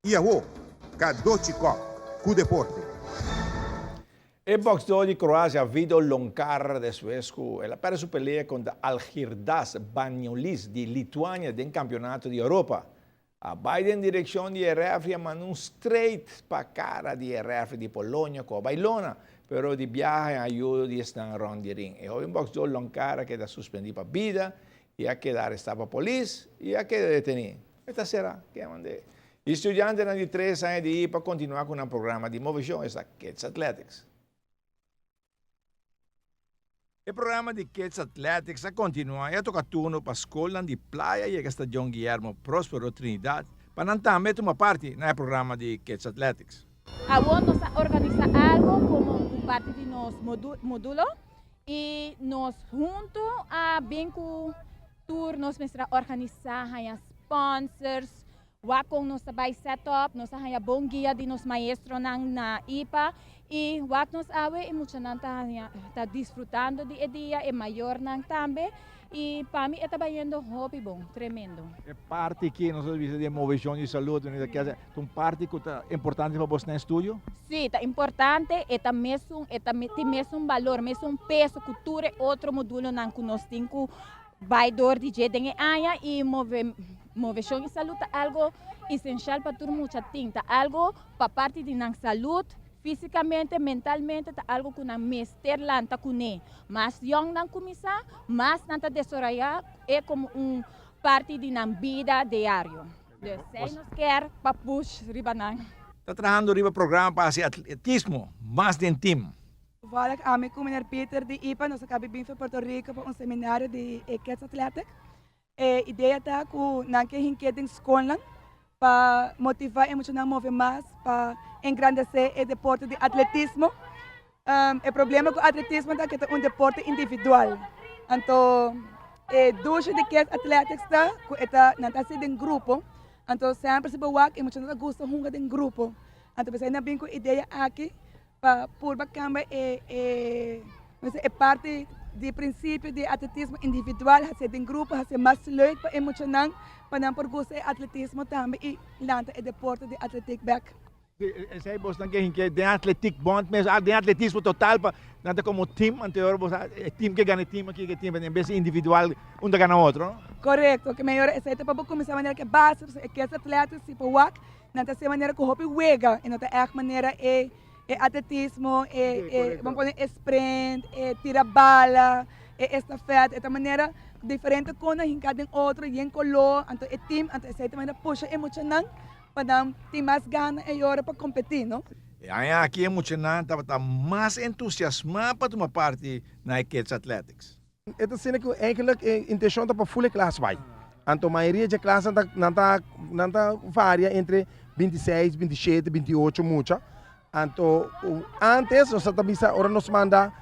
Iaô, Kadocikov, cu deporte. El boxeador de Croacia, Vidor Lonkar de Suescu, ela para su pelea contra Algirdas Baniolis de Lituânia del Campeonato de Europa. A Biden direção de referee mandou straight para cara de referee de Polônia com a bailona, pero de viaje ajuda de estar around the ring. E hoje o boxeador Lonkar queda suspendido para vida, e a quedar estava para a polícia, e a queda detenido. Esta será que mandei. Estudiante de 3 anos de ir para continuar com um programa de movição, essa Kids Athletics. O programa de Kids Athletics a continua e toca turno para a escola de Playa e a John Guillermo Próspero Trinidad para também tomar parte no programa de Kids Athletics. Agora nós organizamos algo como parte de nosso módulo e nós juntos a bem com tour nós organizar sponsors, com nós vai setup, nós a bom guia de nos maestro na IPA e nós e muita tá desfrutando de dia e maior também e para mim está sendo hobby bom, tremendo. É parte que nós vimos de movição de saúde, né? Que é uma parte que é importante para você no estúdio? Sim, está importante e também tem mesmo valor, mesmo peso, cultura, outro módulo que nós temos vai dor de jeito e movição de saúde é algo essencial para todo mundo, algo para parte de nossa saúde, fisicamente, mentalmente, é algo que nós mester lá com mas young não começar, mas não desarrollar é como parte de nossa vida diária. Nós quer para push ribanang. Está trabalhando riba programa para atletismo, mais de time. Toevallig aan mij komen Peter de IPA, nós acabamos de vir para Porto Rico para seminário de Kids Athletics. A ideia é que nós queremos escola para motivar e emocionar mover mais, para engrandecer o deporte de atletismo. O problema com o atletismo é que é deporte individual. Então, duas de Kids Athletics não está sendo em grupo. Então, sempre se boa que emocionar gosta de em grupo. Então, você ainda bem com a ideia aqui. Por bacana é parte do princípio de atletismo individual, ser em grupo, ser mais leuk para emocionar, para não por gosto de atletismo também e lanta é deporte de atletic back. Essa é você que tem atletic bond, mas tem atletismo total para nada como time anterior, você time que ganha time aqui que time em vez de individual um ganha outro. Correto, que melhor é para começar a maneira que base, que as atletas se para nada se maneira que hobby wega, e não é maneira é atletismo, vamos poner sprint, tira bala, estafeta, esta maneira diferente quando em cada outro e em color, então é time, então essa maneira puxa emocionante para ter mais gana e hora para competir, não? Aqui emocionante, está mais entusiasmado para tomar parte na Kids Athletics. Esta cena que eigenlijk intenção para full classe vai. Então a maioria da classe não varia entre 26, 27, 28 muita. Então, antes, nós estamos agora nos manda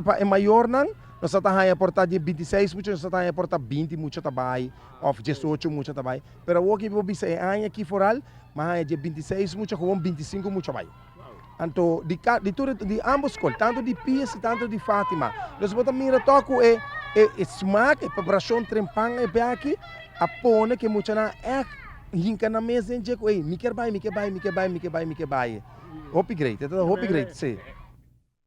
para maior não, nós estamos a portar de 26 muito, nós estamos a portar 20 muito também, ou 18 muito também. Pero o que você é aqui fora, mas de 26 muito com 25 muito também. Então, de ambos escolas, tanto de Pias e tanto de Fátima, nós vamos mirar toco e smack, e preparação trempang e aqui, a pone que muito na é hinca na mesa em jeito, me quer vai. Hope great, ito hope great, sim.